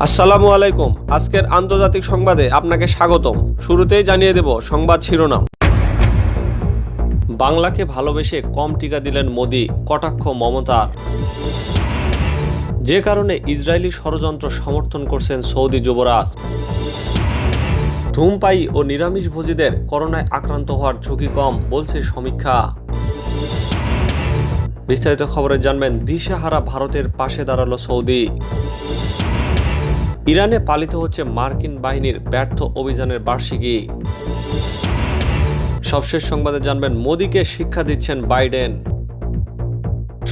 আসসালামু আলাইকুম। আজকের আন্তর্জাতিক সংবাদে আপনাকে স্বাগতম। শুরুতেই জানিয়ে দেব সংবাদ শিরোনাম। বাংলাকে ভালোবেসে কম টিকা দিলেন মোদি, কটাক্ষ মমতার। যে কারণে ইসরায়েলি ষড়যন্ত্র সমর্থন করছেন সৌদি যুবরাজ। ধূমপায়ী ও নিরামিষভোজীদের করোনায় আক্রান্ত হওয়ার ঝুঁকি কম বলছে সমীক্ষা। বিস্তারিত খবরে জানবেন দিশেহারা ভারতের পাশে দাঁড়ালো সৌদি। ইরানে পালিত হচ্ছে মার্কিন বাহিনীর ব্যর্থ অভিযানের বার্ষিকী। সবশেষ সংবাদে জানবেন মোদিকে শিক্ষা দিচ্ছেন বাইডেন।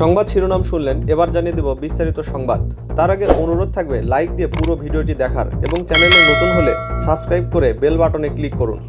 সংবাদ শিরোনাম শুনলেন, এবার জানিয়ে দেব বিস্তারিত সংবাদ। তার আগে অনুরোধ থাকবে লাইক দিয়ে পুরো ভিডিওটি দেখার এবং চ্যানেলে নতুন হলে সাবস্ক্রাইব করে বেল বাটনে ক্লিক করুন।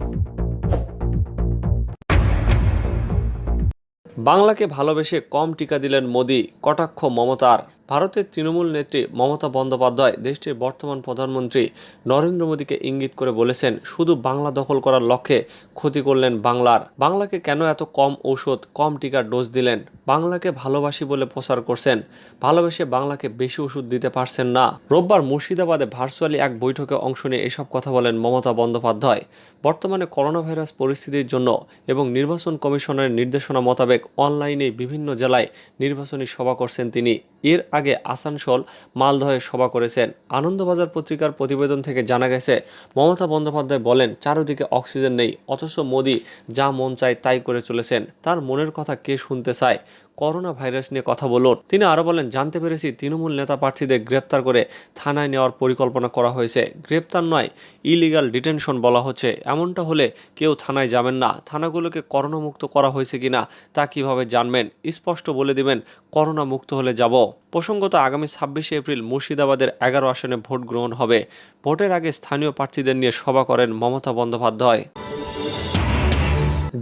বাংলাকে ভালোবেসে কম টিকা দিলেন মোদি, কটাক্ষ মমতার। ভারতের তৃণমূল নেত্রী মমতা বন্দ্যোপাধ্যায় দেশটির বর্তমান প্রধানমন্ত্রী নরেন্দ্র মোদীকে ইঙ্গিত করে বলেছেন, শুধু বাংলা দখল করার লক্ষ্যে ক্ষতি করলেন বাংলার। বাংলাকে কেন এত কম ঔষধ, কম টিকার ডোজ দিলেন? বাংলাকে ভালোবাসি বলে প্রচার করছেন, ভালোবেসে বাংলাকে বেশি ওষুধ দিতে পারছেন না। রোববার মুর্শিদাবাদে ভার্চুয়ালি এক বৈঠকে অংশ নিয়ে এসব কথা বলেন মমতা বন্দ্যোপাধ্যায়। বর্তমানে করোনা ভাইরাস পরিস্থিতির জন্য এবং নির্বাচন কমিশনের নির্দেশনা মোতাবেক অনলাইনে বিভিন্ন জেলায় নির্বাচনী সভা করছেন তিনি। এর আগে আসানসোল, মালদহে সভা করেছেন। আনন্দবাজার পত্রিকার প্রতিবেদন থেকে জানা গেছে, মমতা বন্দ্যোপাধ্যায় বলেন, চারদিকে অক্সিজেন নেই, অথচ মোদি যা মন চায় তাই করে চলেছেন। তার মনের কথা কে শুনতে চায়? করোনা ভাইরাস নিয়ে কথা বলুন। তিনি আরও বলেন, জানতে পেরেছি তৃণমূল নেতা প্রার্থীদের গ্রেপ্তার করে থানায় নেওয়ার পরিকল্পনা করা হয়েছে। গ্রেপ্তার নয়, ইলিগাল ডিটেনশন বলা হচ্ছে। এমনটা হলে কেউ থানায় যাবেন না। থানাগুলোকে করোনা মুক্ত করা হয়েছে কিনা তা কিভাবে জানবেন? স্পষ্ট বলে দিবেন করোনা মুক্ত হলে যাব। প্রসঙ্গত, আগামী 26শে এপ্রিল মুর্শিদাবাদের 11 আসনে ভোট গ্রহণ হবে। ভোটের আগে স্থানীয় প্রার্থীদের নিয়ে সভা করেন মমতা বন্দ্যোপাধ্যায়।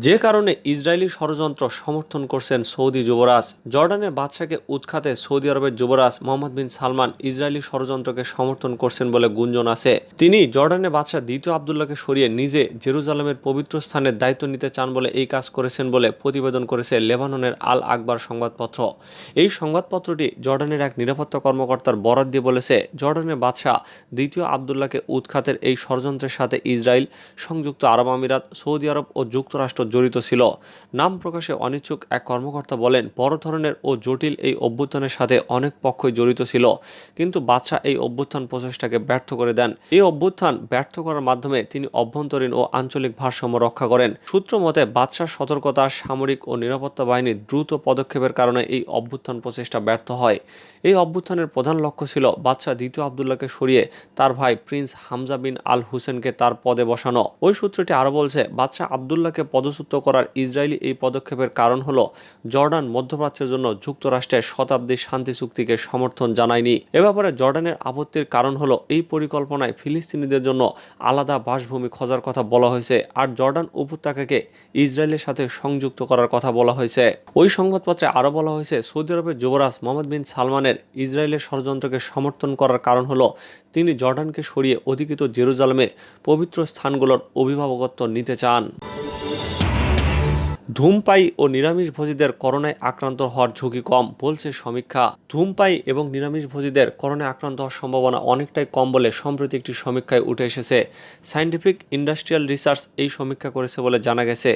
যে কারণে ইসরায়েলি ষড়যন্ত্র সমর্থন করছেন সৌদি যুবরাজ। জর্ডানের বাদশাকে উৎখাতে সৌদি আরবের যুবরাজ মোহাম্মদ বিন সালমান ইসরায়েলি ষড়যন্ত্রকে সমর্থন করছেন বলে গুঞ্জন আছে। তিনি জর্ডানের বাদশা দ্বিতীয় আবদুল্লাহকে সরিয়ে নিজে জেরুজালেমের পবিত্র স্থানের দায়িত্ব নিতে চান বলে এই কাজ করেছেন বলে প্রতিবেদন করেছে লেবাননের আল আকবার সংবাদপত্র। এই সংবাদপত্রটি জর্ডানের এক নিরাপত্তা কর্মকর্তার বরাত দিয়ে বলেছে, জর্ডানের বাদশা দ্বিতীয় আবদুল্লাহকে উৎখাতের এই ষড়যন্ত্রের সাথে ইসরায়েল, সংযুক্ত আরব আমিরাত, সৌদি আরব ও যুক্তরাষ্ট্র জড়িত ছিল। নাম প্রকাশে অনিচ্ছুক এক কর্মকর্তা বলেন, বড় ধরনের ও জটিল এই অভ্যুত্থানের সাথে অনেক পক্ষই জড়িত ছিল, কিন্তু বাদশাহ এই অভ্যুত্থান প্রচেষ্টাকে ব্যর্থ করে দেন। এই অভ্যুত্থান ব্যর্থ করার মাধ্যমে তিনি অভ্যন্তরীণ ও আঞ্চলিক ভারসাম্য রক্ষা করেন। সূত্র মতে, বাদশার সতর্কতা, সামরিক ও নিরাপত্তা বাহিনীর দ্রুত পদক্ষেপের কারণে এই অভ্যুত্থান প্রচেষ্টা ব্যর্থ হয়। এই অভ্যুত্থানের প্রধান লক্ষ্য ছিল বাদশাহ দ্বিতীয় আবদুল্লাহকে সরিয়ে তার ভাই প্রিন্স হামজা বিন আল হুসেনকে তার পদে বসানো। ওই সূত্রটি আরও বলছে, বাদশাহ আবদুল্লাহকে পদচ্যুত করার ইসরায়েলি এই পদক্ষেপের কারণ হলো জর্ডান মধ্যপ্রাচ্যের জন্য যুক্তরাষ্ট্রের শতাব্দীর শান্তি চুক্তিকে সমর্থন জানায়নি। এ ব্যাপারে জর্ডানের আপত্তির কারণ হলো এই পরিকল্পনায় ফিলিস্তিনিদের জন্য আলাদা বাসভূমি খোঁজার কথা বলা হয়েছে, আর জর্ডান উপত্যকাকে ইসরায়েলের সাথে সংযুক্ত করার কথা বলা হয়েছে। ওই সংবাদপত্রে আরও বলা হয়েছে, সৌদি আরবের যুবরাজ মোহাম্মদ বিন সালমানের ইসরায়েলের ষড়যন্ত্রকে সমর্থন করার কারণ হলো তিনি জর্ডানকে সরিয়ে অধিকৃত জেরুজালেমে পবিত্র স্থানগুলোর অভিভাবকত্ব নিতে চান। ধূমপায়ী ও নিরামিষভোজীদের করোনায় আক্রান্ত হওয়ার ঝুঁকি কম বলছে সমীক্ষা। ধূমপায়ী এবং নিরামিষভোজীদের করোনায় আক্রান্ত হওয়ার সম্ভাবনা অনেকটাই কম বলে সম্প্রতি একটি সমীক্ষায় উঠে এসেছে। সায়েন্টিফিক ইন্ডাস্ট্রিয়াল রিসার্চ এই সমীক্ষা করেছে বলে জানা গেছে।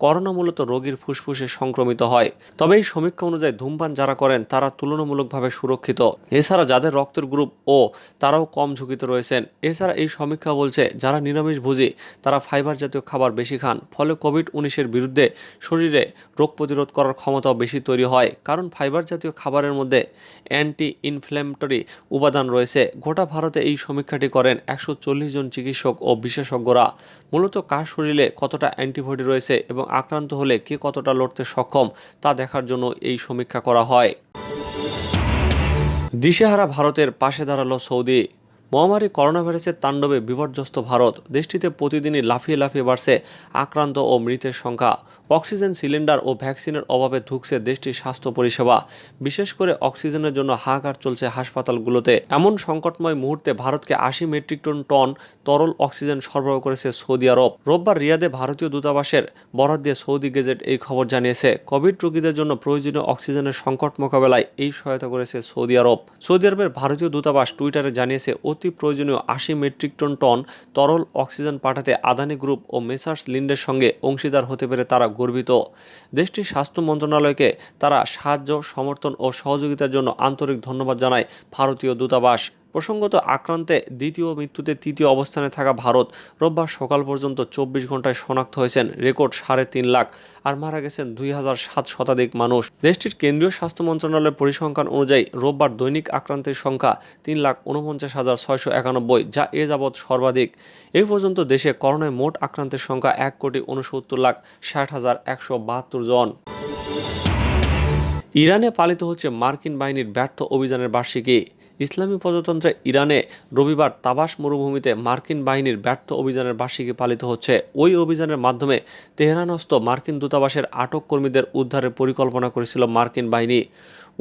করোনা মূলত রোগীর ফুসফুসে সংক্রমিত হয়, তবে এই সমীক্ষা অনুযায়ী ধূমপান যারা করেন তারা তুলনামূলকভাবে সুরক্ষিত। এছাড়া যাদের রক্তের গ্রুপ ও তারাও কম ঝুঁকিতে রয়েছেন। এছাড়া এই সমীক্ষা বলছে, যারা নিরামিষভোজী তারা ফাইবার জাতীয় খাবার বেশি খান, ফলে কোভিড-19-এর বিরুদ্ধে শরীরে রোগ প্রতিরোধ করার ক্ষমতাও বেশি তৈরি হয়, কারণ ফাইবার জাতীয় খাবারের মধ্যে অ্যান্টি ইনফ্ল্যামেটরি উপাদান রয়েছে। গোটা ভারতে এই সমীক্ষাটি করেন 140 জন চিকিৎসক ও বিশেষজ্ঞরা। মূলত কার শরীরে কতটা অ্যান্টিবডি রয়েছে এবং আক্রান্ত হলে কে কতটা লড়তে সক্ষম তা দেখার জন্য এই সমীক্ষা করা হয়। দিশেহারা ভারতের পাশে দাঁড়ালো সৌদি। মহামারী করোনা ভাইরাসের তাণ্ডবে বিপর্যস্ত ভারত। দেশটিতে প্রতিদিনই লাফিয়ে লাফিয়ে বাড়ছে আক্রান্ত ও মৃতের সংখ্যা। অক্সিজেন সিলিন্ডার ও ভ্যাকসিনের অভাবে ধুঁকছে দেশটির স্বাস্থ্য পরিষেবা। বিশেষ করে অক্সিজেনের জন্য হাহাকার চলছে হাসপাতালগুলোতে। এমন সংকটময় মুহূর্তে ভারতকে ৮০ মেট্রিক টন তরল অক্সিজেন সরবরাহ করেছে সৌদি আরব। রোববার রিয়াদে ভারতীয় দূতাবাসের বরাত দিয়ে সৌদি গেজেট এই খবর জানিয়েছে। কোভিড রোগীদের জন্য প্রয়োজনীয় অক্সিজেনের সংকট মোকাবেলায় এই সহায়তা করেছে সৌদি আরব। সৌদি আরবের ভারতীয় দূতাবাস টুইটারে জানিয়েছে, অতি প্রয়োজনীয় ৮০ মেট্রিক টন তরল অক্সিজেন পাঠাতে আদানি গ্রুপ ও মেসার্স লিন্ডের সঙ্গে অংশীদার হতে পেরে তারা গর্বিত। দেশটির স্বাস্থ্য মন্ত্রণালয়কে তারা সাহায্য, সমর্থন ও সহযোগিতার জন্য আন্তরিক ধন্যবাদ জানায় ভারতীয় দূতাবাস। প্রসঙ্গত, আক্রান্তে দ্বিতীয়, মৃত্যুতে তৃতীয় অবস্থানে থাকা ভারত রোববার সকাল পর্যন্ত ২৪ ঘন্টায় শনাক্ত হয়েছেন রেকর্ড ৩.৫ লাখ, আর মারা গেছেন ২,০০৭ শতাধিক মানুষ। দেশটির কেন্দ্রীয় স্বাস্থ্য মন্ত্রণালয়ের পরিসংখ্যান অনুযায়ী রোববার দৈনিক আক্রান্তের সংখ্যা ৩,৪৯,৬৯১, যা এ যাবৎ সর্বাধিক। এই পর্যন্ত দেশে করোনায় মোট আক্রান্তের সংখ্যা ১,৬৯,৬০,১৭২ জন। ইরানে পালিত হচ্ছে মার্কিন বাহিনীর ব্যর্থ অভিযানের বার্ষিকী। ইসলামী প্রজাতন্ত্রে ইরানে রবিবার তাবাস মরুভূমিতে মার্কিন বাহিনীর ব্যর্থ অভিযানের বার্ষিকী পালিত হচ্ছে। ওই অভিযানের মাধ্যমে তেহরানস্থ মার্কিন দূতাবাসের আটক কর্মীদের উদ্ধারের পরিকল্পনা করেছিল মার্কিন বাহিনী।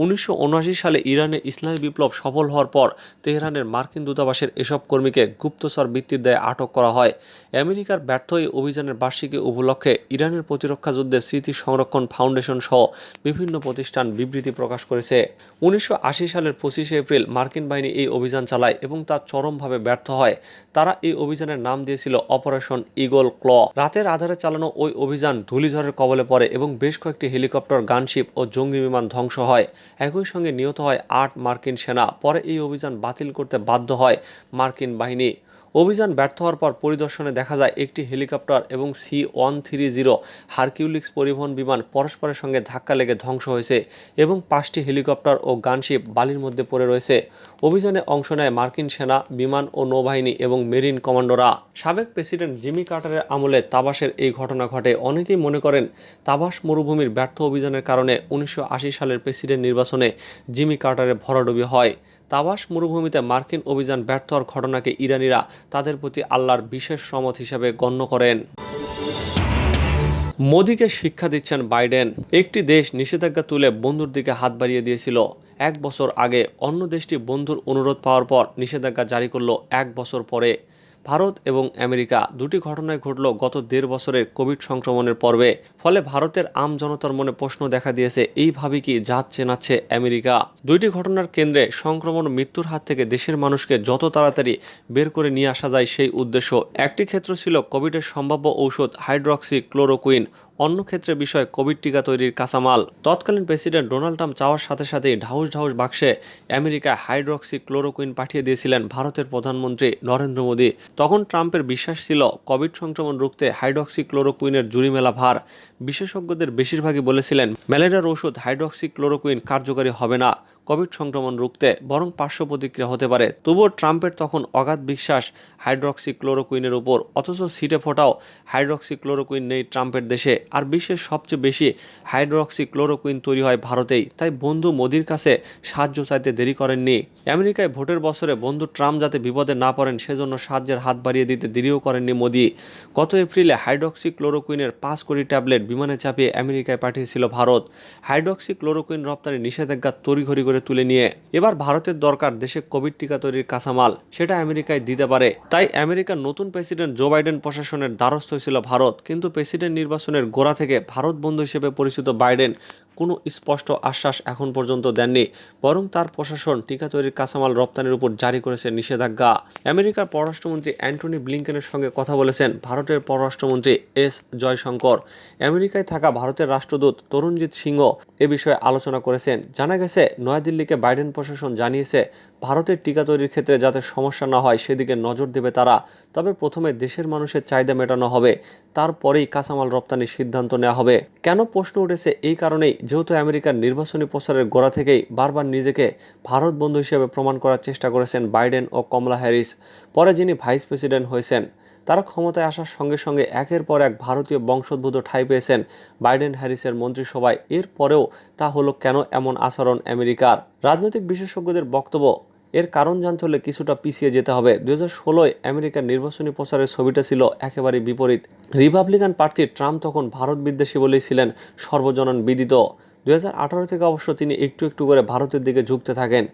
১৯৭৯ সালে ইরানে ইসলামী বিপ্লব সফল হওয়ার পর তেহরানের মার্কিন দূতাবাসের এসব কর্মীকে গুপ্তচর বৃত্তির দায়ে আটক করা হয়। আমেরিকার ব্যর্থ এই অভিযানের বার্ষিকী উপলক্ষে ইরানের প্রতিরক্ষা যুদ্ধের স্মৃতি সংরক্ষণ ফাউন্ডেশন সহ বিভিন্ন প্রতিষ্ঠান বিবৃতি প্রকাশ করেছে। ১৯৮০ সালের ২৫শে এপ্রিল মার্কিন বাহিনী এই অভিযান চালায় এবং তা চরমভাবে ব্যর্থ হয়। তারা এই অভিযানের নাম দিয়েছিল অপারেশন ঈগল ক্ল। রাতের আধারে চালানো ওই অভিযান ধূলিঝড়ের কবলে পড়ে এবং বেশ কয়েকটি হেলিকপ্টার, গানশিপ ও জঙ্গি বিমান ধ্বংস হয়। একই সঙ্গে নিহত হয় ৮ মার্কিন সেনা। পরে এই অভিযান বাতিল করতে বাধ্য হয় মার্কিন বাহিনী। অভিযান ব্যর্থ হওয়ার পর পরিদর্শনে দেখা যায় একটি হেলিকপ্টার এবং C-130 হারকিউলিস পরিবহন বিমান পরস্পরের সঙ্গে ধাক্কা লেগে ধ্বংস হয়েছে এবং ৫টি হেলিকপ্টার ও গানশিপ বালির মধ্যে পড়ে রয়েছে। অভিযানে অংশ নেয় মার্কিন সেনা, বিমান ও নৌবাহিনী এবং মেরিন কমান্ডোরা। সাবেক প্রেসিডেন্ট জিমি কার্টারের আমলে তাবাসের এই ঘটনা ঘটে। অনেকেই মনে করেন তাবাস মরুভূমির ব্যর্থ অভিযানের কারণে ১৯৮০ সালের প্রেসিডেন্ট নির্বাচনে জিমি কার্টারের ভরাডুবি হয়। তাবাস মরুভূমিতে মার্কিন অভিযান ব্যর্থ হওয়ার ঘটনাকে ইরানিরা তাদের প্রতি আল্লাহর বিশেষ রহমত হিসেবে গণ্য করেন। মোদিকে শিক্ষা দিচ্ছেন বাইডেন। একটি দেশ নিষেধাজ্ঞা তুলে বন্ধুর দিকে হাত বাড়িয়ে দিয়েছিল ১ বছর আগে। অন্য দেশটি বন্ধুর অনুরোধ পাওয়ার পর নিষেধাজ্ঞা জারি করল ১ বছর পরে। ভারত এবং আমেরিকা দুটি ঘটনায় ঘটল গত ১.৫ বছরের কোভিড সংক্রমণের পর্বে। ফলে ভারতের আম জনতার মনে প্রশ্ন দেখা দিয়েছে, এইভাবে কি জাত চেনাচ্ছে আমেরিকা? দুইটি ঘটনার কেন্দ্রে সংক্রমণ ও মৃত্যুর হাত থেকে দেশের মানুষকে যত তাড়াতাড়ি বের করে নিয়ে আসা যায় সেই উদ্দেশ্য। একটি ক্ষেত্র ছিল কোভিডের সম্ভাব্য ঔষধ হাইড্রক্সি ক্লোরোকুইন, অন্য ক্ষেত্রে বিষয় কোভিড টিকা তৈরির কাঁচামাল। তৎকালীন প্রেসিডেন্ট ডোনাল্ড ট্রাম্প চাওয়ার সাথে সাথেই ঢাউস ঢাউস বাক্সে আমেরিকায় হাইড্রক্সি ক্লোরোকুইন পাঠিয়ে দিয়েছিলেন ভারতের প্রধানমন্ত্রী নরেন্দ্র মোদী। তখন ট্রাম্পের বিশ্বাস ছিল কোভিড সংক্রমণ রুখতে হাইড্রক্সি ক্লোরোকুইনের জুড়ি মেলা ভার। বিশেষজ্ঞদের বেশিরভাগই বলেছিলেন ম্যালেরিয়ার ওষুধ হাইড্রক্সি ক্লোরোকুইন কার্যকরী হবে না কোভিড সংক্রমণ রুখতে, বরং পার্শ্ব প্রতিক্রিয়া হতে পারে। তবুও ট্রাম্পের তখন অগাধ বিশ্বাস হাইড্রক্সি ক্লোরোকুইনের উপর। অথচ সিটে ফোটাও হাইড্রক্সি ক্লোরোকুইন নেই ট্রাম্পের দেশে। আর বিশ্বের সবচেয়ে বেশি হাইড্রক্সি ক্লোরোকুইন তৈরি হয় ভারতেই। তাই বন্ধু মোদির কাছে সাহায্য চাইতে দেরি করেননি। আমেরিকায় ভোটের বছরে বন্ধু ট্রাম্প যাতে বিপদে না পড়েন সেজন্য সাহায্যের হাত বাড়িয়ে দিতে দেরিও করেননি মোদি। গত এপ্রিলে হাইড্রক্সি ক্লোরোকুইনের ৫ কোটি ট্যাবলেট বিমানে চাপিয়ে আমেরিকায় পাঠিয়েছিল ভারত। হাইড্রক্সি ক্লোরোকুইন রপ্তানি নিষেধাজ্ঞা তড়িঘড়ি করে তুলে নিয়ে এবার ভারতের দরকার দেশে কোভিড টিকা তৈরির কাঁচামাল, সেটা আমেরিকায় দিতে পারে। তাই আমেরিকার নতুন প্রেসিডেন্ট জো বাইডেন প্রশাসনের দ্বারস্থ হয়েছিল ভারত। কিন্তু প্রেসিডেন্ট নির্বাচনের গোড়া থেকে ভারত বন্ধু হিসেবে পরিচিত বাইডেন কোনো স্পষ্ট আশ্বাস এখন পর্যন্ত দেননি, বরং তার প্রশাসন টিকা তৈরির কাঁচামাল রপ্তানির উপর জারি করেছে নিষেধাজ্ঞা। আমেরিকার পররাষ্ট্রমন্ত্রী অ্যান্টনি ব্লিংকেনের সঙ্গে কথা বলেছেন ভারতের পররাষ্ট্রমন্ত্রী এস জয়শঙ্কর। আমেরিকায় থাকা ভারতের রাষ্ট্রদূত তরুণজিৎ সিংহ এ বিষয়ে আলোচনা করেছেন। জানা গেছে, নয়াদিল্লিকে বাইডেন প্রশাসন জানিয়েছে ভারতের টিকা তৈরির ক্ষেত্রে যাতে সমস্যা না হয় সেদিকে নজর দেবে তারা। তবে প্রথমে দেশের মানুষের চাহিদা মেটানো হবে, তারপরেই কাঁচামাল রপ্তানির সিদ্ধান্ত নেওয়া হবে। কেন প্রশ্ন উঠেছে এই কারণেই, যেহেতু আমেরিকার নির্বাচনী প্রচারের গোড়া থেকেই বারবার নিজেকে ভারত বন্ধু হিসেবে প্রমাণ করার চেষ্টা করেছেন বাইডেন ও কমলা হ্যারিস। পরে যিনি ভাইস প্রেসিডেন্ট হয়েছেন, তারা ক্ষমতায় আসার সঙ্গে সঙ্গে একের পর এক ভারতীয় বংশোদ্ভূত ঠাঁই পেয়েছেন বাইডেন হ্যারিসের মন্ত্রিসভায়। এরপরেও তা হলো কেন এমন আচরণ আমেরিকার? রাজনৈতিক বিশেষজ্ঞদের বক্তব্য, এর কারণ জানতে হলে কিছুটা পিছিয়ে যেতে হবে। 2016 আমেরিকার নির্বাচনী প্রচারের ছবিটা ছিল একেবারে বিপরীত। রিপাবলিকান প্রার্থী ট্রাম্প তখন ভারত বিদ্বেষী বলেই ছিলেন সর্বজনন বিদিত। 2018 থেকে অবশ্য তিনি একটু একটু করে ভারতের দিকে ঝুঁকতে থাকেন,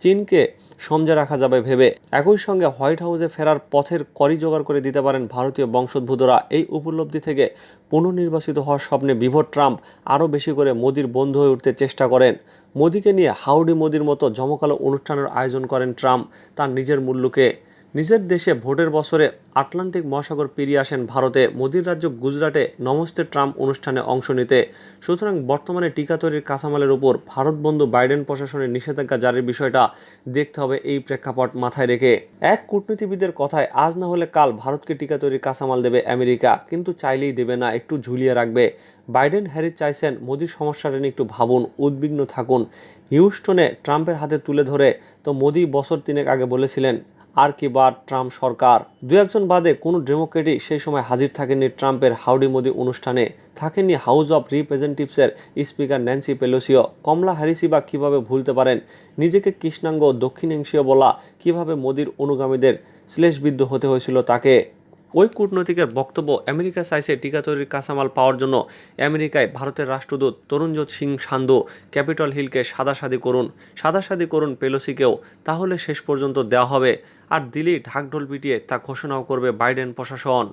চীনকে সমঝে রাখা যাবে ভেবে। একই সঙ্গে হোয়াইট হাউসে ফেরার পথের কড়ি জোগাড় করে দিতে পারেন ভারতীয় বংশোদ্ভূতরা। এই উপলব্ধি থেকে পুনর্নির্বাচিত হওয়ার স্বপ্নে বিভোর ট্রাম্প আরও বেশি করে মোদির বন্ধু হয়ে উঠতে চেষ্টা করেন। মোদিকে নিয়ে হাউডি মোদির মতো জমকালো অনুষ্ঠানের আয়োজন করেন ট্রাম্প তার নিজের মূল্যকে। নিজের দেশে ভোটের বছরে আটলান্টিক মহাসাগর পেরিয়ে আসেন ভারতে, মোদির রাজ্য গুজরাটে নমস্তে ট্রাম্প অনুষ্ঠানে অংশ নিতে। সুতরাং বর্তমানে টিকা তৈরির কাঁচামালের উপর ভারত বন্ধু বাইডেন প্রশাসনের নিষেধাজ্ঞা জারির বিষয়টা দেখতে হবে এই প্রেক্ষাপট মাথায় রেখে। এক কূটনীতিবিদের কথায় আজ না হলে কাল ভারতকে টিকা তৈরির কাঁচামাল দেবে আমেরিকা, কিন্তু চাইলেই দেবে না, একটু ঝুলিয়ে রাখবে। বাইডেন হ্যারিস চাইছেন মোদির সমস্যাটা নিয়ে একটু ভাবুন, উদ্বিগ্ন থাকুন। হিউস্টনে ট্রাম্পের হাতে তুলে ধরে তো মোদি বছর 3 আগে বলেছিলেন আর কি বার ট্রাম্প সরকার। দু একজন বাদে কোনো ডেমোক্রেটই সেই সময় হাজির থাকেননি ট্রাম্পের হাউডি মোদি অনুষ্ঠানে। থাকেননি হাউস অব রিপ্রেজেন্টেটিভসের স্পিকার ন্যান্সি পেলোসিও। কমলা হ্যারিসই বা কীভাবে ভুলতে পারেন? নিজেকে কৃষ্ণাঙ্গ দক্ষিণ এশীয় বলা কিভাবে মোদির অনুগামীদের শ্লেষবিদ্ধ হতে হয়েছিল তাকে। ওই কূটনৈতিকের বক্তব্য, আমেরিকা চাইছে টিকা তৈরির কাঁচামাল পাওয়ার জন্য আমেরিকায় ভারতের রাষ্ট্রদূত তরুণজোৎ সিং সান্ধু ক্যাপিটল হিলকে সাদাসাদি করুন পেলোসিকেও, তাহলে শেষ পর্যন্ত দেওয়া হবে। আর দিলেই ঢাকঢোল পিটিয়ে তা ঘোষণাও করবে বাইডেন প্রশাসন।